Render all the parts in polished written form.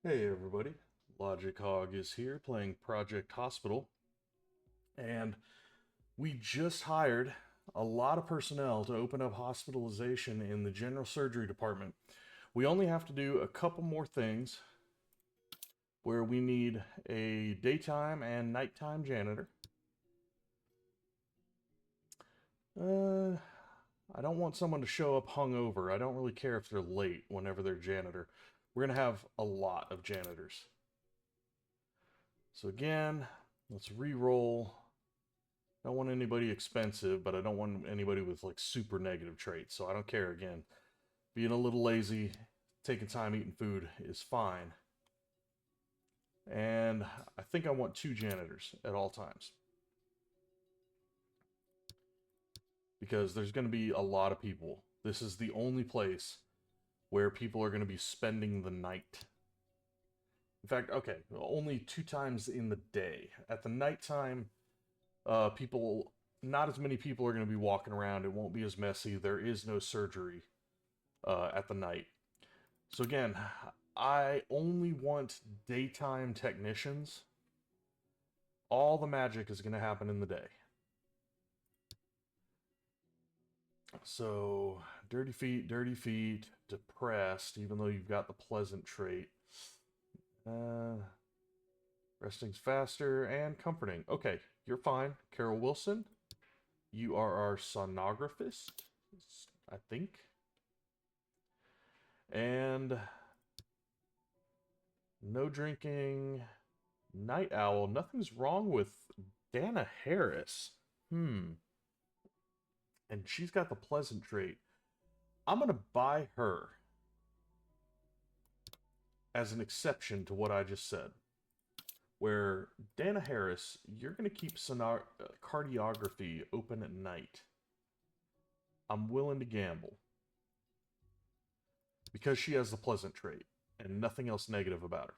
Hey everybody, Logic Hog is here playing Project Hospital, and we just hired a lot of personnel to open up hospitalization in the general surgery department. We only have to do a couple more things where we need a daytime and nighttime janitor. Uh, I don't want someone to show up hungover. I don't really care if they're late whenever they're janitor. We're going to have a lot of janitors. So again, let's re-roll. Don't want anybody expensive, but I don't want anybody with like super negative traits. So I don't care again. Being a little lazy, taking time eating food is fine. And I think I want 2 janitors at all times. Because there's going to be a lot of people. This is the only place where people are going to be spending the night. In fact, okay, only 2 times in the day. At the nighttime, not as many people are going to be walking around. It won't be as messy. There is no surgery at the night. So again, I only want daytime technicians. All the magic is going to happen in the day. So, dirty feet, depressed, even though you've got the pleasant trait. Resting's faster and comforting. Okay, you're fine. Carol Wilson, you are our sonographist, I think. And no drinking. Night Owl. Nothing's wrong with Dana Harris. And she's got the pleasant trait. I'm going to buy her as an exception to what I just said. Where Dana Harris, you're going to keep cardiography open at night. I'm willing to gamble. Because she has the pleasant trait and nothing else negative about her.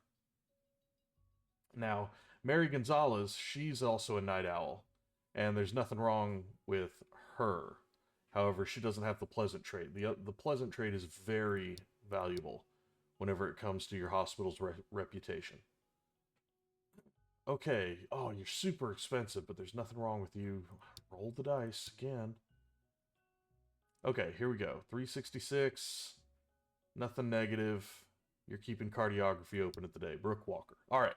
Now, Mary Gonzalez, she's also a night owl, and there's nothing wrong with her. However, she doesn't have the pleasant trait. The pleasant trait is very valuable whenever it comes to your hospital's reputation. Okay, oh, you're super expensive, but there's nothing wrong with you. Roll the dice again. Okay, here we go. 366, nothing negative. You're keeping cardiography open at the day. Brooke Walker. All right.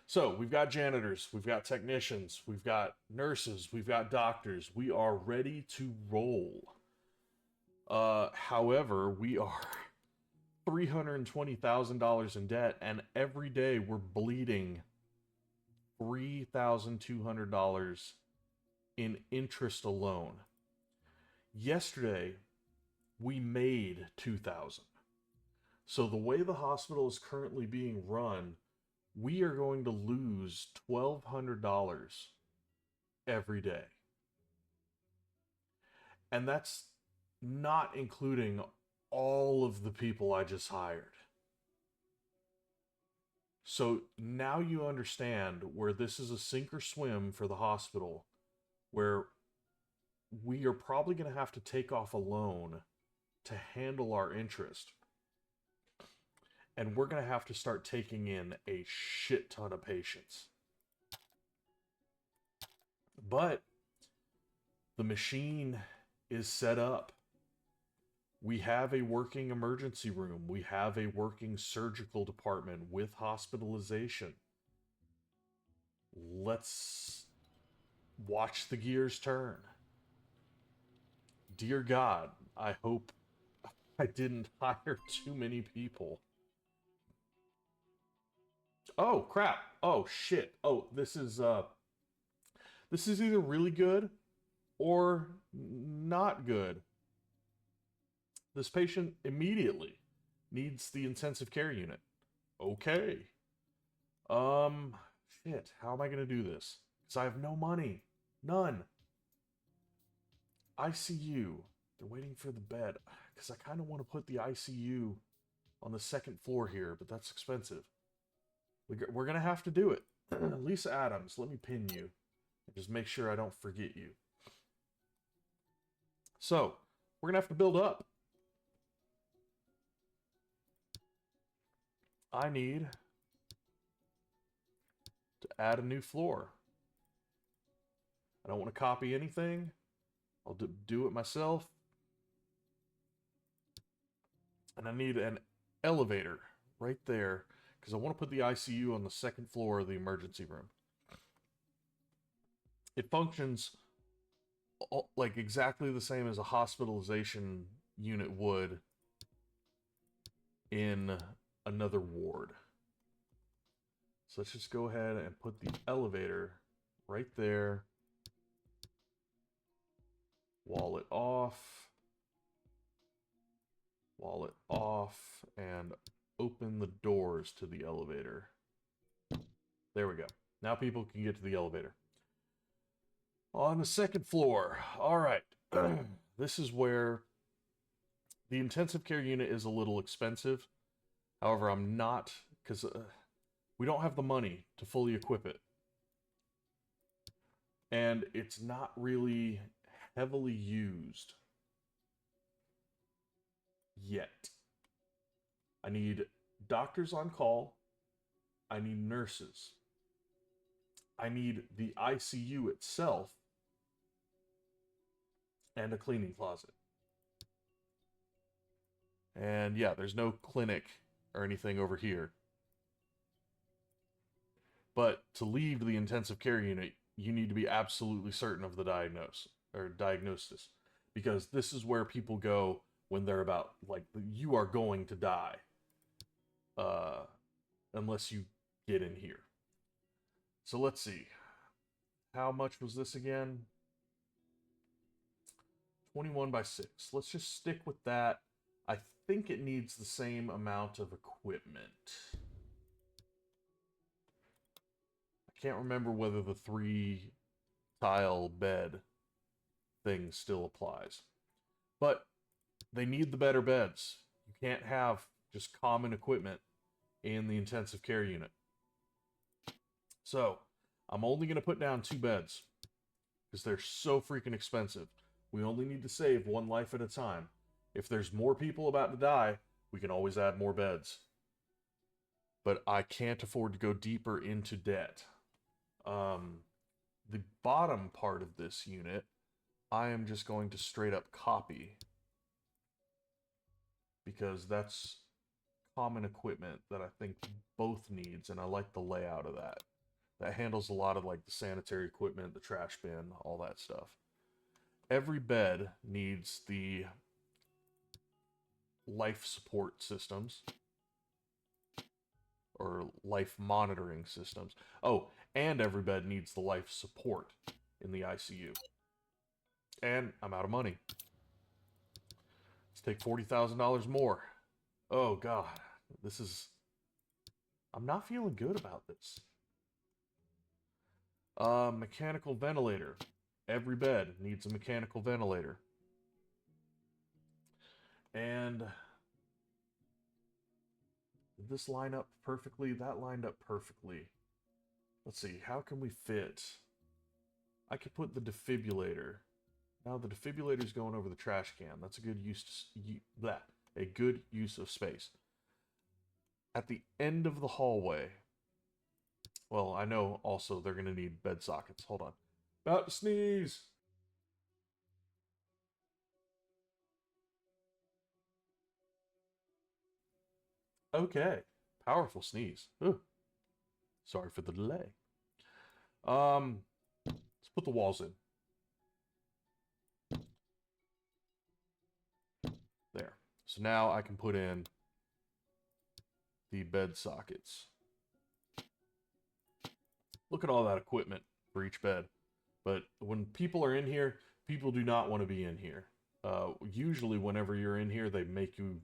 So we've got janitors, we've got technicians, we've got nurses, we've got doctors. We are ready to roll. However, we are $320,000 in debt, and every day we're bleeding $3,200 in interest alone. Yesterday, we made $2,000. So the way the hospital is currently being run, we are going to lose $1,200 every day. And that's not including all of the people I just hired. So now you understand where this is a sink or swim for the hospital, where we are probably going to have to take off a loan to handle our interest. And we're going to have to start taking in a shit ton of patients. But the machine is set up. We have a working emergency room. We have a working surgical department with hospitalization. Let's watch the gears turn. Dear God, I hope I didn't hire too many people. Oh, crap. Oh, shit. Oh, this is either really good or not good. This patient immediately needs the intensive care unit. Okay. Shit. How am I going to do this? Because I have no money. None. ICU. They're waiting for the bed. Because I kind of want to put the ICU on the second floor here, but that's expensive. We're going to have to do it. Lisa Adams, let me pin you. Just make sure I don't forget you. So, we're going to have to build up. I need to add a new floor. I don't want to copy anything. I'll do it myself. And I need an elevator right there because I want to put the ICU on the second floor of the emergency room. It functions like exactly the same as a hospitalization unit would in another ward. So let's just go ahead and put the elevator right there. Wall it off. Wall it off. And open the doors to the elevator. There we go. Now people can get to the elevator. On the second floor. All right. This is where the intensive care unit is a little expensive. However, I'm not, because we don't have the money to fully equip it. And it's not really heavily used yet. I need doctors on call. I need nurses. I need the ICU itself and a cleaning closet. And yeah, there's no clinic or anything over here. But to leave the intensive care unit, you need to be absolutely certain of the diagnosis, because this is where people go when they're about, like, you are going to die, unless you get in here. So let's see. How much was this again? 21 by 6. Let's just stick with that. I think it needs the same amount of equipment. I can't remember whether the 3-tile bed thing still applies. But they need the better beds. You can't have just common equipment in the intensive care unit. So, I'm only going to put down 2 beds because they're so freaking expensive. We only need to save 1 life at a time. If there's more people about to die, we can always add more beds. But I can't afford to go deeper into debt. The bottom part of this unit, I am just going to straight up copy, because that's common equipment that I think both needs, and I like the layout of that. That handles a lot of like the sanitary equipment, the trash bin, all that stuff. Every bed needs the life support systems, or life monitoring systems. Oh, and every bed needs the life support in the ICU. And I'm out of money. Let's take $40,000 more. Oh god, this is... I'm not feeling good about this. Mechanical ventilator. Every bed needs a mechanical ventilator. And did this line up perfectly? That lined up perfectly. Let's see, how can we fit? I could put the defibrillator. Now the defibrillator's going over the trash can. That's a good use a good use of space. At the end of the hallway. Well, I know also they're going to need bed sockets. Hold on. About to sneeze. Okay. Powerful sneeze. Ooh. Sorry for the delay. Let's put the walls in. There. So now I can put in the bed sockets. Look at all that equipment for each bed. But when people are in here, people do not want to be in here. Usually whenever you're in here, they make you,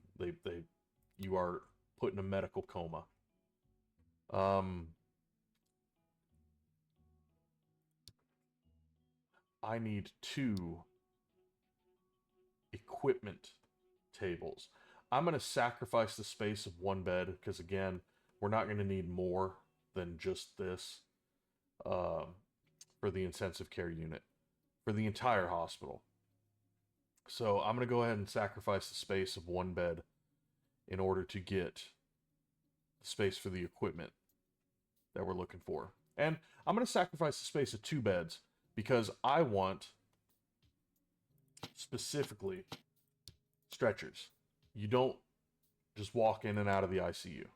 you are put in a medical coma. I need 2 equipment tables. I'm going to sacrifice the space of 1 bed because, again, we're not going to need more than just this for the intensive care unit, for the entire hospital. So I'm going to go ahead and sacrifice the space of 1 bed in order to get space for the equipment that we're looking for. And I'm going to sacrifice the space of 2 beds because I want specifically stretchers. You don't just walk in and out of the ICU.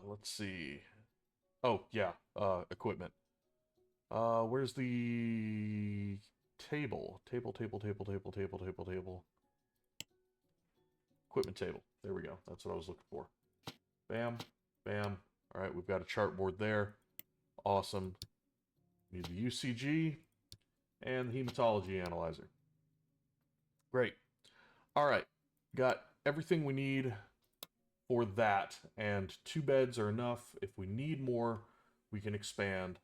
Let's see. Oh, yeah, equipment. Where's the table? Table. Equipment table. There we go. That's what I was looking for. Bam, bam. All right, we've got a chartboard there. Awesome. Need the UCG and the hematology analyzer. Great. All right, got everything we need for that, and 2 beds are enough. If we need more, we can expand.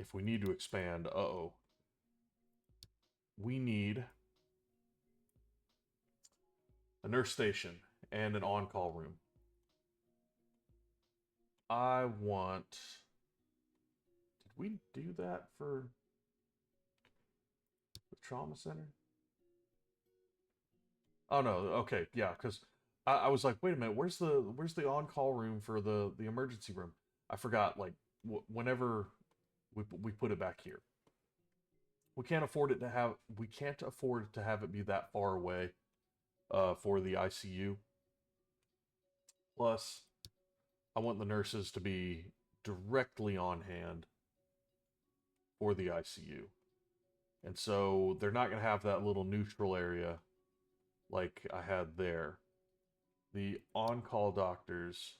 If we need to expand, we need a nurse station and an on-call room. I want... Did we do that for the trauma center? Oh no, okay, yeah, because I was like, wait a minute, where's the on-call room for the emergency room? I forgot, like, whenever we put it back here. We can't afford it to have it be that far away for the ICU. Plus, I want the nurses to be directly on hand for the ICU. And so they're not going to have that little neutral area like I had there. The on-call doctors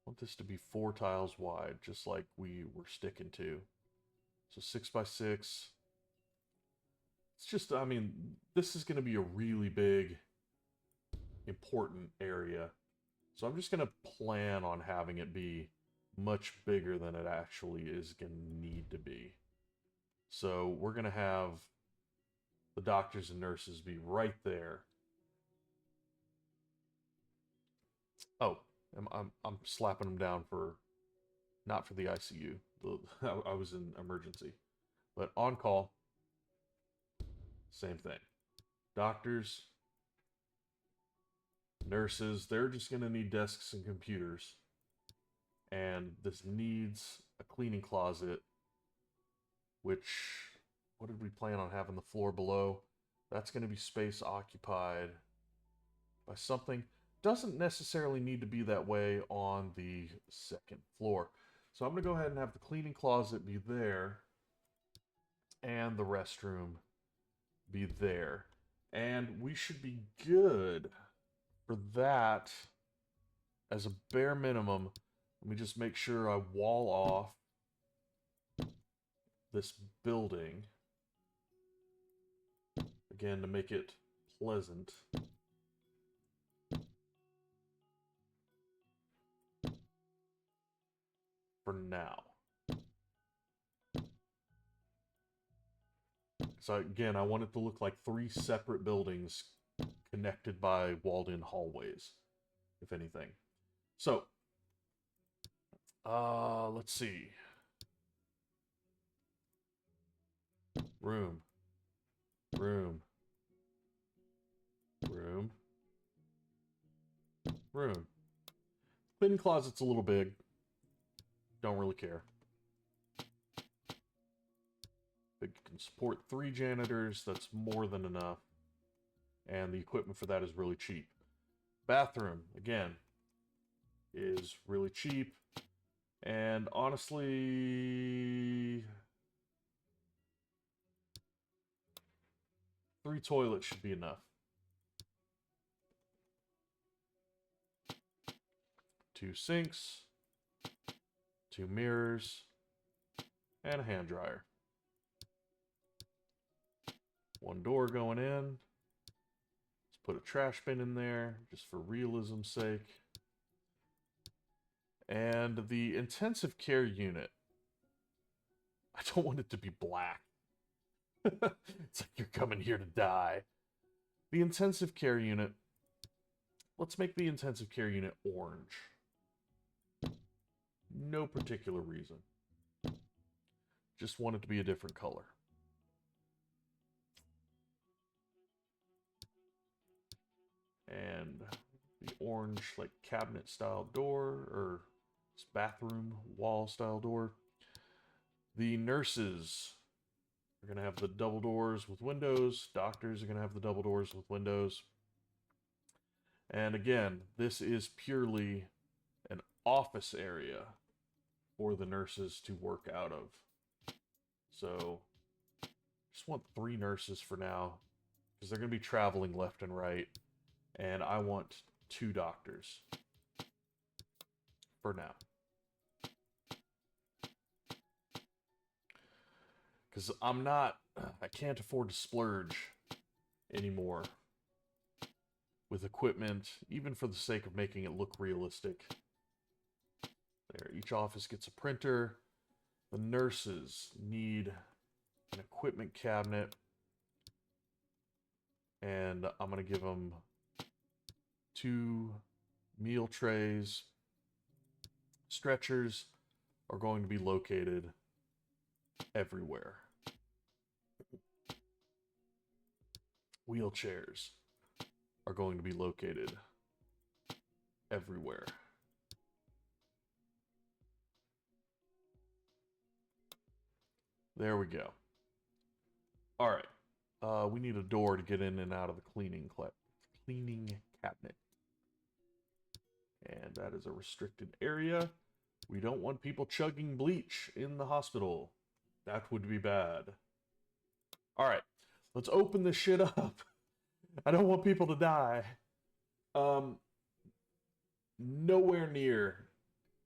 want this to be 4 tiles wide, just like we were sticking to. So 6 by 6. It's just, I mean, this is going to be a really big, important area. So I'm just going to plan on having it be much bigger than it actually is going to need to be. So we're going to have the doctors and nurses be right there. Oh, I'm slapping them down for, not for the ICU. I was in emergency. But on call, same thing. Doctors, nurses, they're just going to need desks and computers. And this needs a cleaning closet, which, what did we plan on having the floor below? That's going to be space occupied by something. Doesn't necessarily need to be that way on the 2nd floor. So I'm going to go ahead and have the cleaning closet be there and the restroom be there. And we should be good for that. As a bare minimum, let me just make sure I wall off this building. Again, to make it pleasant. For now. So again, I want it to look like 3 separate buildings connected by walled-in hallways, if anything. So, let's see. Room. Cleaning closet's a little big. Don't really care. It can support 3 janitors. That's more than enough. And the equipment for that is really cheap. Bathroom, again, is really cheap. And honestly, 3 toilets should be enough. 2 sinks, 2 mirrors, and a hand dryer. 1 door going in. Let's put a trash bin in there, just for realism's sake. And the intensive care unit. I don't want it to be black. It's like you're coming here to die. The intensive care unit. Let's make the intensive care unit orange. No particular reason. Just want it to be a different color. And the orange, like, cabinet style door, or bathroom wall style door. The nurses are going to have the double doors with windows. Doctors are going to have the double doors with windows. And again, this is purely an office area for the nurses to work out of. So, just want 3 nurses for now, because they're going to be traveling left and right. And I want 2 doctors for now. Because I can't afford to splurge anymore with equipment, even for the sake of making it look realistic. There, each office gets a printer. The nurses need an equipment cabinet. And I'm going to give them 2 meal trays. Stretchers are going to be located everywhere. Wheelchairs are going to be located everywhere. There we go. All right. We need a door to get in and out of the cleaning cabinet. And that is a restricted area. We don't want people chugging bleach in the hospital. That would be bad. All right. Let's open this shit up. I don't want people to die. Nowhere near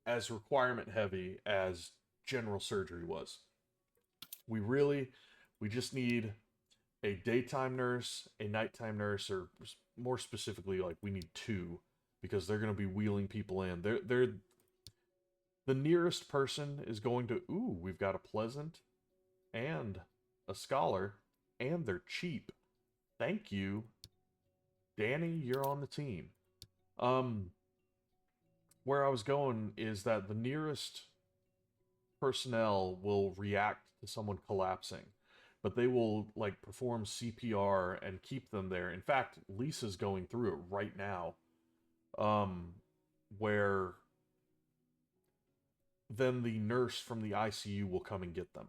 as requirement heavy as general surgery was. We just need a daytime nurse, a nighttime nurse, or more specifically, like, we need 2, because they're going to be wheeling people in. They're the nearest person is going to, ooh, we've got a pleasant and a scholar, and they're cheap. Thank you. Danny, you're on the team. Where I was going is that the nearest personnel will react to someone collapsing, but they will, like, perform CPR and keep them there. In fact, Lisa's going through it right now, where then the nurse from the ICU will come and get them.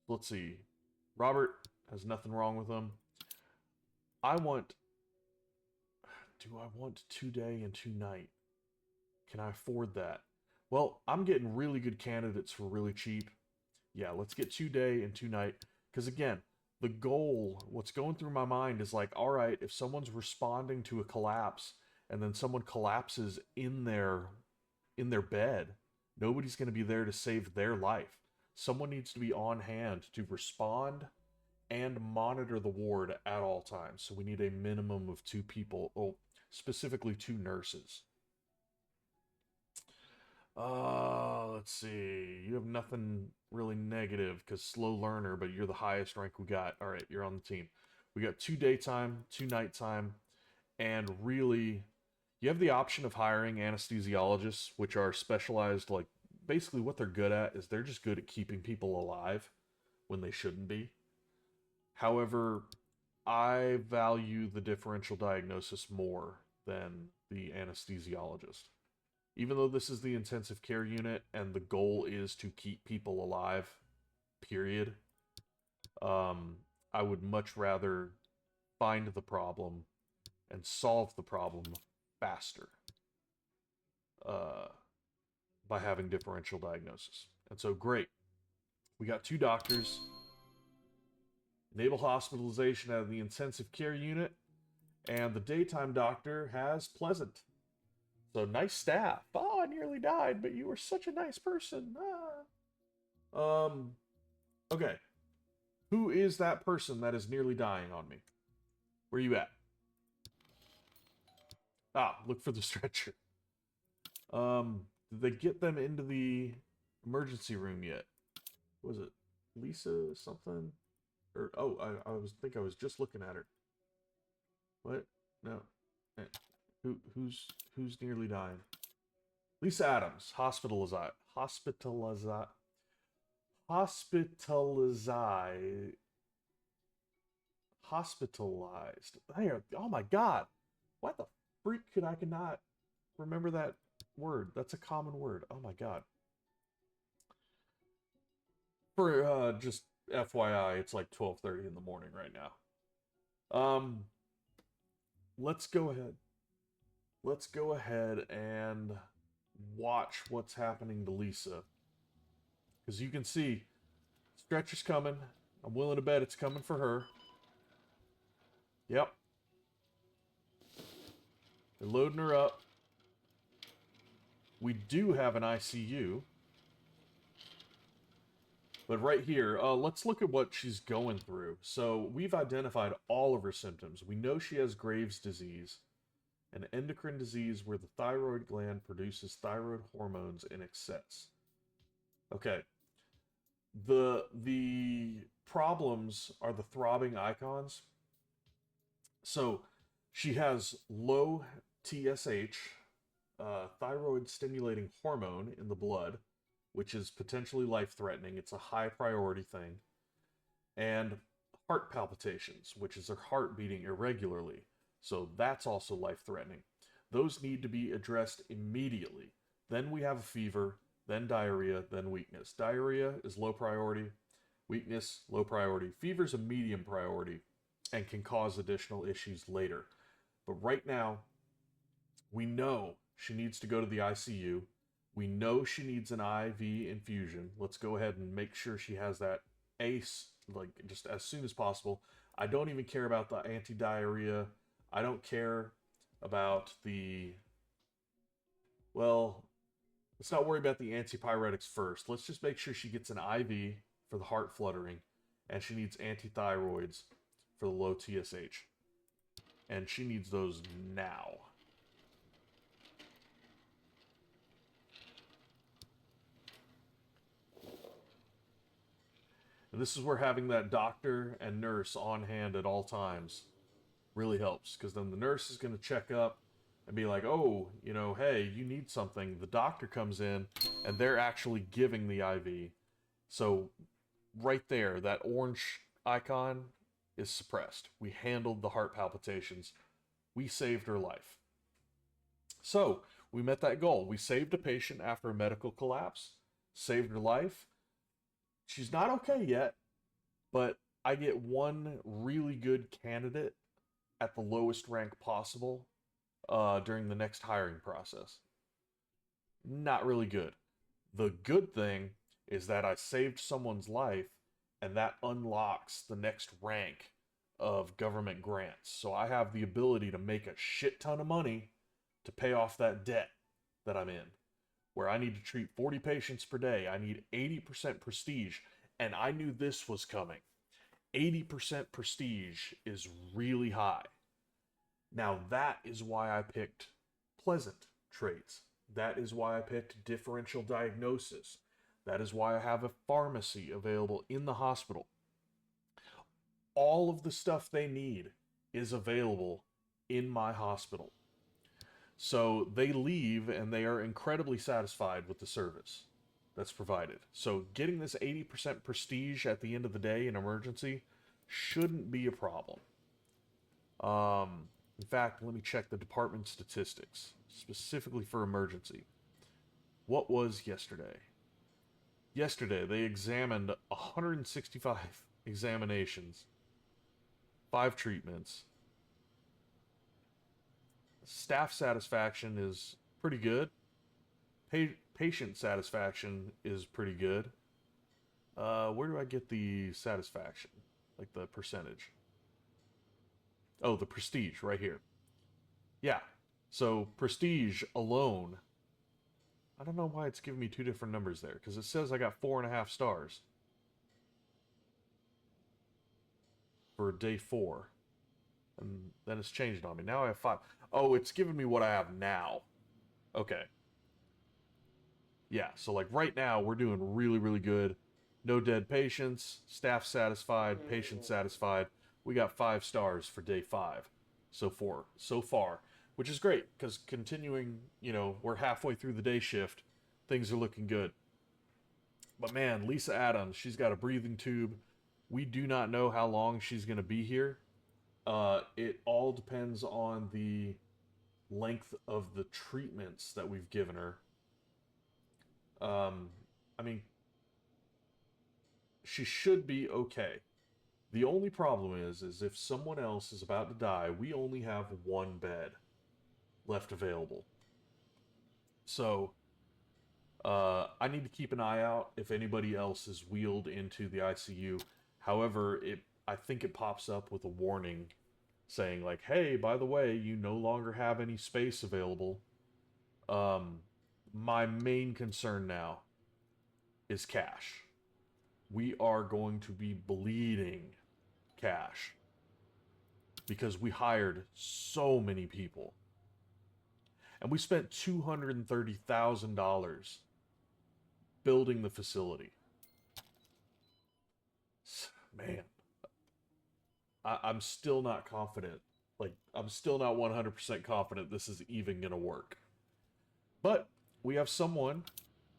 Let's see. Robert has nothing wrong with him. Do I want 2 day and 2 night? Can I afford that? Well, I'm getting really good candidates for really cheap. Yeah, let's get 2 day and 2 night. Because again, the goal, what's going through my mind is like, all right, if someone's responding to a collapse and then someone collapses in their bed, nobody's going to be there to save their life. Someone needs to be on hand to respond and monitor the ward at all times. So we need a minimum of 2 people, specifically 2 nurses. Let's see. You have nothing really negative because slow learner, but you're the highest rank we got. All right, you're on the team. We got 2 daytime, 2 nighttime, and really, you have the option of hiring anesthesiologists, which are specialized, like, basically what they're good at is they're just good at keeping people alive when they shouldn't be. However, I value the differential diagnosis more than the anesthesiologist. Even though this is the intensive care unit and the goal is to keep people alive, period, I would much rather find the problem and solve the problem faster by having differential diagnosis. And so, great. We got 2 doctors. Enable hospitalization out of the intensive care unit. And the daytime doctor has Pleasant. So, nice staff. Oh, I nearly died, but you were such a nice person. Ah. Okay. Who is that person that is nearly dying on me? Where you at? Ah, look for the stretcher. Did they get them into the emergency room yet? Was it Lisa something? Or, oh, I was just looking at her. What? No. Who's nearly dying? Lisa Adams, hospitalized. Hospitalized. Here, oh my God, what the freak could I cannot remember that word? That's a common word. Oh my God. For just FYI, it's like 12:30 in the morning right now. Let's go ahead. Let's go ahead and watch what's happening to Lisa. Because you can see, stretch is coming. I'm willing to bet it's coming for her. Yep. They're loading her up. We do have an ICU. But right here, let's look at what she's going through. So we've identified all of her symptoms. We know she has Graves' disease, an endocrine disease where the thyroid gland produces thyroid hormones in excess. Okay. The problems are the throbbing icons. So she has low TSH, thyroid stimulating hormone in the blood, which is potentially life-threatening. It's a high priority thing. And heart palpitations, which is her heart beating irregularly. So that's also life-threatening. Those need to be addressed immediately. Then we have a fever, then diarrhea, then weakness. Diarrhea is low priority. Weakness, low priority. Fever's a medium priority and can cause additional issues later. But right now, we know she needs to go to the ICU. We know she needs an IV infusion. Let's go ahead and make sure she has that ACE, like, just as soon as possible. I don't even care about the anti-diarrhea. I don't care about the... Well, let's not worry about the antipyretics first. Let's just make sure she gets an IV for the heart fluttering, and she needs antithyroids for the low TSH. And she needs those now. And this is where having that doctor and nurse on hand at all times really helps, because then the nurse is going to check up and be like, oh, you know, hey, you need something. The doctor comes in and they're actually giving the IV. So right there, that orange icon is suppressed. We handled the heart palpitations. We saved her life. So we met that goal. We saved a patient after a medical collapse, saved her life. She's not okay yet, but I get one really good candidate at the lowest rank possible during the next hiring process. Not really good. The good thing is that I saved someone's life, and that unlocks the next rank of government grants. So I have the ability to make a shit ton of money to pay off that debt that I'm in, where I need to treat 40 patients per day. I need 80% prestige, and I knew this was coming. 80% prestige is really high. Now that is why I picked pleasant traits. That is why I picked differential diagnosis. That is why I have a pharmacy available in the hospital. All of the stuff they need is available in my hospital. So they leave and they are incredibly satisfied with the service that's provided. So getting this 80% prestige at the end of the day in emergency shouldn't be a problem. In fact, let me check the department statistics, specifically for emergency. What was yesterday? Yesterday, they examined 165 examinations, 5 treatments. Staff satisfaction is pretty good. Patient satisfaction is pretty good. Where do I get the satisfaction? Like the percentage? Oh, the prestige right here. Yeah. So prestige alone. I don't know why it's giving me 2 different numbers there, because it says I got 4.5 stars for day 4. And then it's changed on me. Now I have 5. Oh, it's giving me what I have now. Okay. Yeah, so like right now we're doing really, really good. No dead patients, staff satisfied, patient satisfied. We got 5 stars for day 5 so far. which is great because continuing, we're halfway through the day shift, things are looking good. But man, Lisa Adams, she's got a breathing tube. We do not know how long she's going to be here. It all depends on the length of the treatments that we've given her. Um, I mean, she should be okay. The only problem is if someone else is about to die, we only have one bed left available. So I need to keep an eye out if anybody else is wheeled into the ICU. However, I think it pops up with a warning saying like, "Hey, by the way, you no longer have any space available." Um, my main concern now is cash. We are going to be bleeding cash because we hired so many people. And we spent $230,000 building the facility. Man, I'm still not confident. Like, I'm still not 100% confident this is even going to work. But we have someone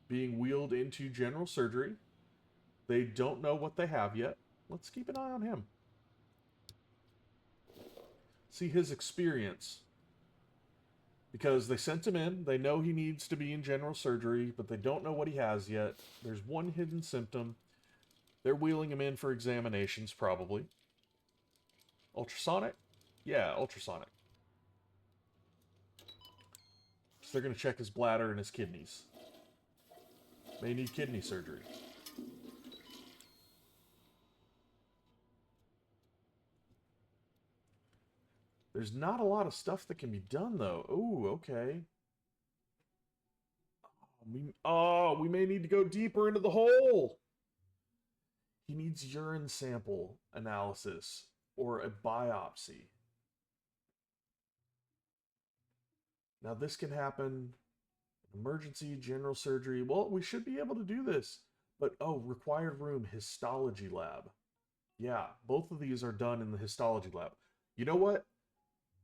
being wheeled into general surgery. They don't know what they have yet. Let's keep an eye on him. See his experience. Because they sent him in. They know he needs to be in general surgery, but they don't know what he has yet. There's one hidden symptom. They're wheeling him in for examinations, probably. Ultrasonic? Yeah, ultrasonic. So they're going to check his bladder and his kidneys. May need kidney surgery. There's not a lot of stuff that can be done, though. Ooh, okay. We may need to go deeper into the hole. He needs urine sample analysis or a biopsy. Now, this can happen emergency, general surgery. Well, we should be able to do this. But, oh, required room, histology lab. Yeah, both of these are done in the histology lab. You know what?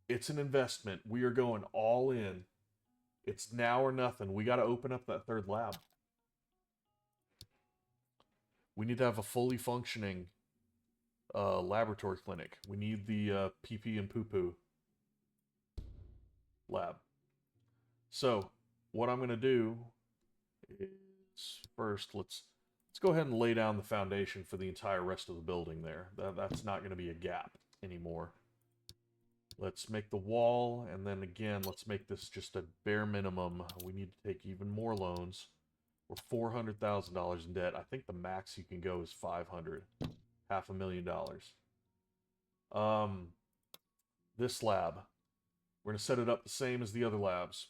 It's an investment. We are going all in. It's now or nothing. We got to open up that third lab. We need to have a fully functioning laboratory clinic. We need the PP and poo poo lab. So, what I'm going to do is first let's go ahead and lay down the foundation for the entire rest of the building there. That's not going to be a gap anymore. Let's make the wall, and then again, let's make this just a bare minimum. We need to take even more loans. We're $400,000 in debt. I think the max you can go is 500, $500,000. This lab, we're gonna set it up the same as the other labs.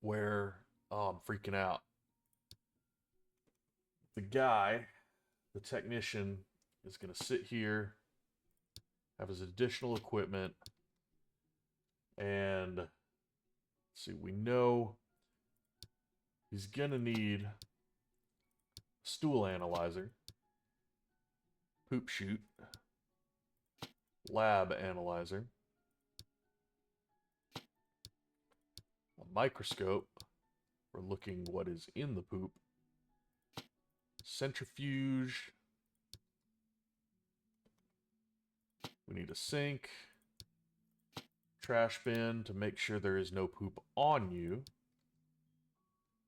Where, oh, I'm freaking out. The guy, the technician, is gonna sit here, have his additional equipment, and let's see, we know he's gonna need a stool analyzer, poop chute, lab analyzer, a microscope for looking what is in the poop, centrifuge, we need a sink, trash bin to make sure there is no poop on you.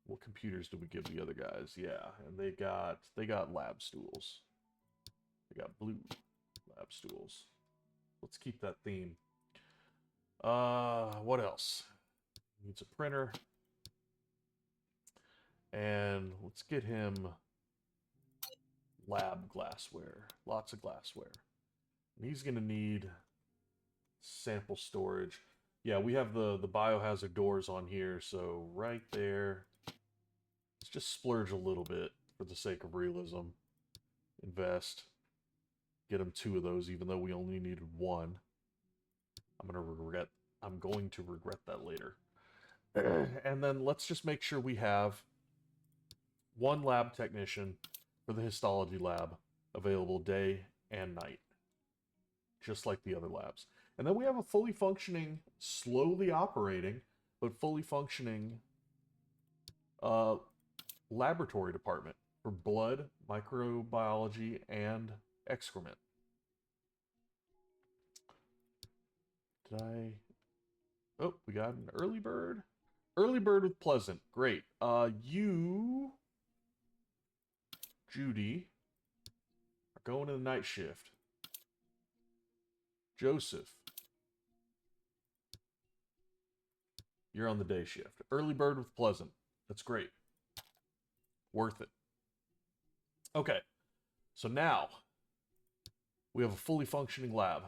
What computers do we give the other guys? Yeah, and they got lab stools. They got blue lab stools. Let's keep that theme. What else? Needs a printer. And let's get him lab glassware. Lots of glassware. And he's gonna need sample storage. Yeah, we have the biohazard doors on here, so right there. Let's just splurge a little bit for the sake of realism. Invest. Get him 2 of those, even though we only needed 1. I'm going to regret that later. And then let's just make sure we have 1 lab technician for the histology lab available day and night. Just like the other labs. And then we have a fully functioning, slowly operating, but fully functioning uh, laboratory department for blood, microbiology, and excrement. Did I... Oh, we got an early bird. Early bird with Pleasant. Great. You, Judy, are going to the night shift. Joseph, you're on the day shift. Early bird with Pleasant. That's great. Worth it. Okay. So now we have a fully functioning lab.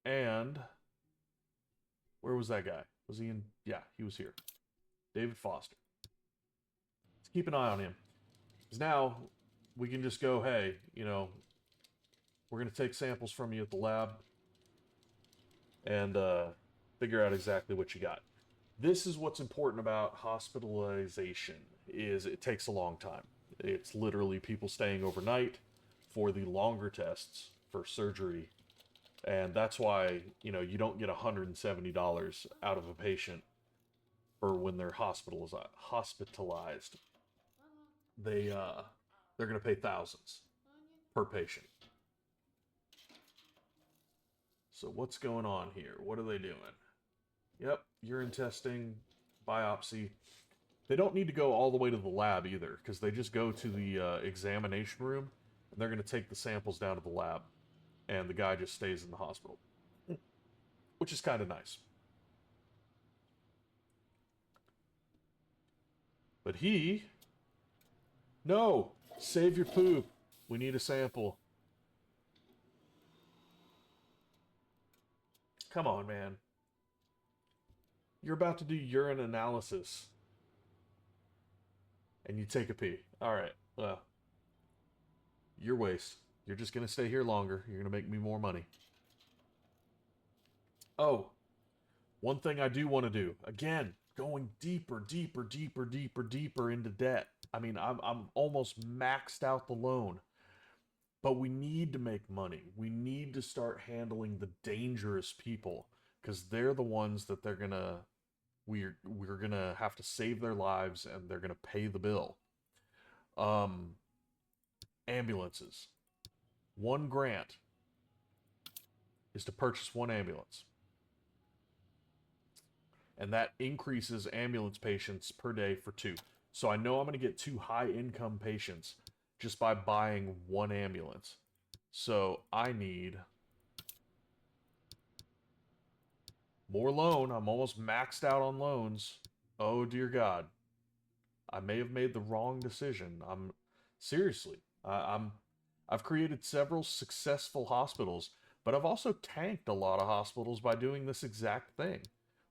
And where was that guy? Was he in? Yeah, he was here. David Foster. Let's keep an eye on him. Because now we can just go, hey, you know, we're going to take samples from you at the lab and figure out exactly what you got. This is what's important about hospitalization, is it takes a long time. It's literally people staying overnight for the longer tests for surgery. And that's why, you know, you don't get $170 out of a patient for when they're hospitalized. They're going to pay thousands per patient. So what's going on here? What are they doing? Yep, urine testing, biopsy. They don't need to go all the way to the lab either, because they just go to the examination room, and they're going to take the samples down to the lab, and the guy just stays in the hospital, which is kind of nice. But no, save your poop. We need a sample. Come on, man. You're about to do urine analysis. And you take a pee. Alright, well. Your waste. You're just going to stay here longer. You're going to make me more money. Oh, one thing I do want to do. Again, going deeper into debt. I mean, I'm almost maxed out the loan. But we need to make money. We need to start handling the dangerous people, because they're the ones that we're gonna have to save their lives, and they're gonna pay the bill. Um, Ambulances. One grant is to purchase one ambulance, and that increases ambulance patients per day for 2. So I know I'm gonna get 2 high-income patients just by buying one ambulance. So I need more loan. I'm almost maxed out on loans. Oh dear God. I may have made the wrong decision. Seriously. I've created several successful hospitals, but I've also tanked a lot of hospitals by doing this exact thing,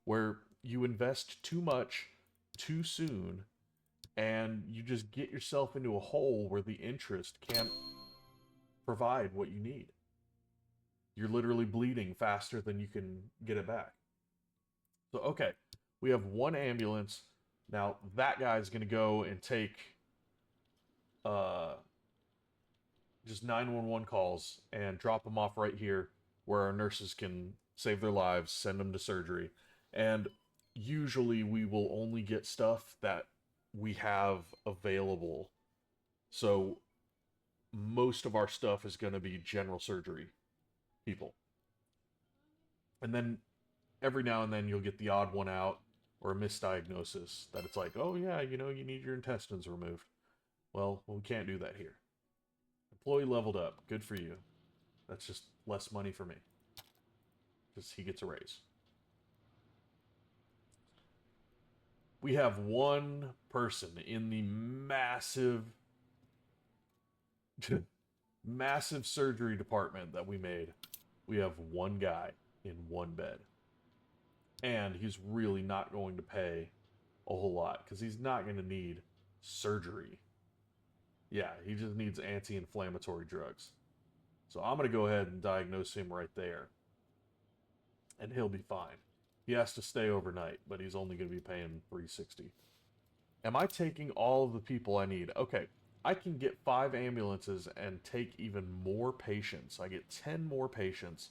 where you invest too much too soon, and you just get yourself into a hole where the interest can't provide what you need. You're literally bleeding faster than you can get it back. So, okay, we have one ambulance. Now, that guy's going to go and take just 911 calls and drop them off right here where our nurses can save their lives, send them to surgery. And usually we will only get stuff that we have available. So most of our stuff is going to be general surgery people. And then every now and then you'll get the odd one out, or a misdiagnosis that it's like, oh yeah, you know, you need your intestines removed. Well, we can't do that here. Employee leveled up. Good for you. That's just less money for me. Just he gets a raise. We have one person in the massive massive surgery department that we made. We have one guy in one bed. And he's really not going to pay a whole lot, because he's not going to need surgery. Yeah, he just needs anti-inflammatory drugs. So I'm going to go ahead and diagnose him right there. And he'll be fine. He has to stay overnight, but he's only going to be paying $360. Am I taking all of the people I need? Okay, I can get 5 ambulances and take even more patients. I get 10 more patients,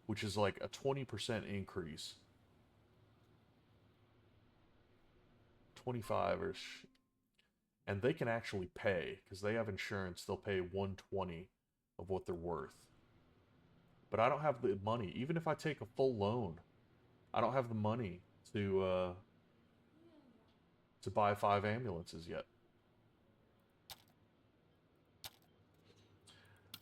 which is like a 20% increase. 25 or and they can actually pay because they have insurance. They'll pay 120 of what they're worth. But I don't have the money. Even if I take a full loan, I don't have the money to buy 5 ambulances yet.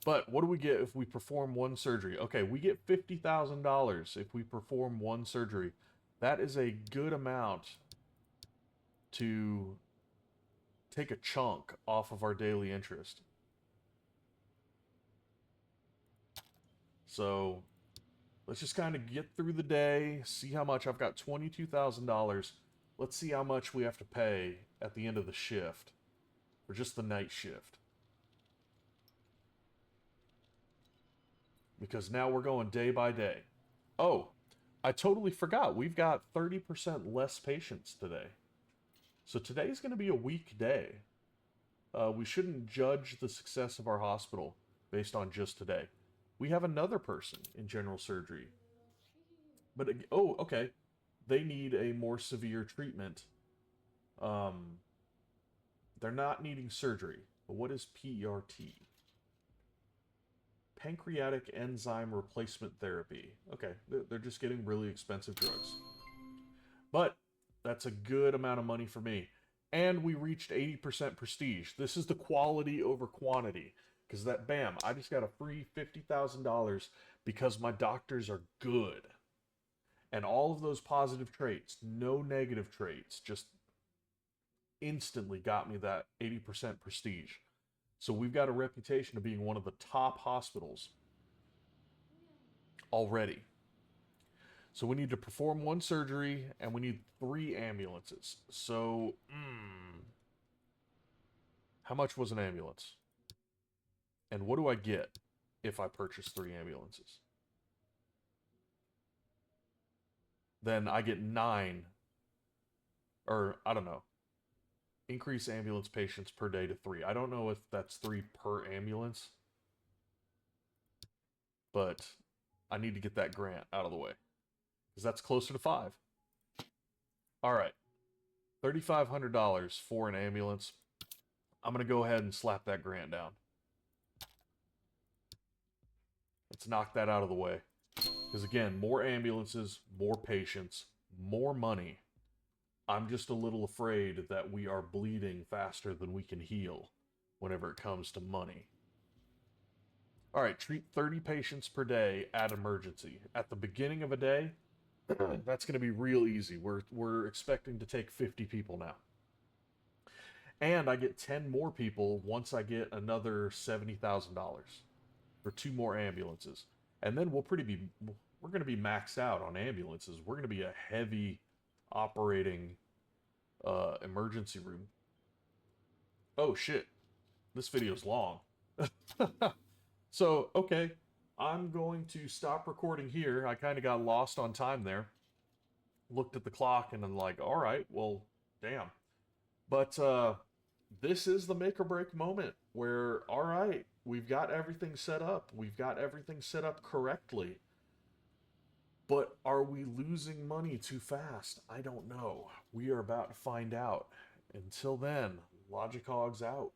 But what do we get if we perform one surgery? Okay, we get $50,000 if we perform one surgery. That is a good amount to take a chunk off of our daily interest. So let's just kind of get through the day, see how much. I've got $22,000. Let's see how much we have to pay at the end of the shift, or just the night shift. Because now we're going day by day. Oh, I totally forgot. We've got 30% less patients today. So today's going to be a weak day. We shouldn't judge the success of our hospital based on just today. We have another person in general surgery. But, oh, okay. They need a more severe treatment. They're not needing surgery. But what is PERT? Pancreatic enzyme replacement therapy. Okay, they're just getting really expensive drugs. But that's a good amount of money for me. And we reached 80% prestige. This is the quality over quantity. Because that, bam, I just got a free $50,000 because my doctors are good. And all of those positive traits, no negative traits, just instantly got me that 80% prestige. So we've got a reputation of being one of the top hospitals already. So we need to perform one surgery and we need 3 ambulances. So, how much was an ambulance? And what do I get if I purchase 3 ambulances? Then I get 9, or I don't know. Increase ambulance patients per day to 3. I don't know if that's 3 per ambulance, but I need to get that grant out of the way because that's closer to 5. All right, $3,500 for an ambulance. I'm going to go ahead and slap that grant down. Let's knock that out of the way. Because again, more ambulances, more patients, more money. I'm just a little afraid that we are bleeding faster than we can heal whenever it comes to money. All right, treat 30 patients per day at emergency. At the beginning of a day, that's going to be real easy. We're expecting to take 50 people now. And I get 10 more people once I get another $70,000 for 2 more ambulances. And then we're going to be maxed out on ambulances. We're going to be a heavy operating emergency room. Oh shit. This video's long. So, okay. I'm going to stop recording here. I kind of got lost on time there. Looked at the clock and I'm like, all right, well, damn. But this is the make or break moment where, all right, we've got everything set up. We've got everything set up correctly. But are we losing money too fast? I don't know. We are about to find out. Until then, Logic Hogs out.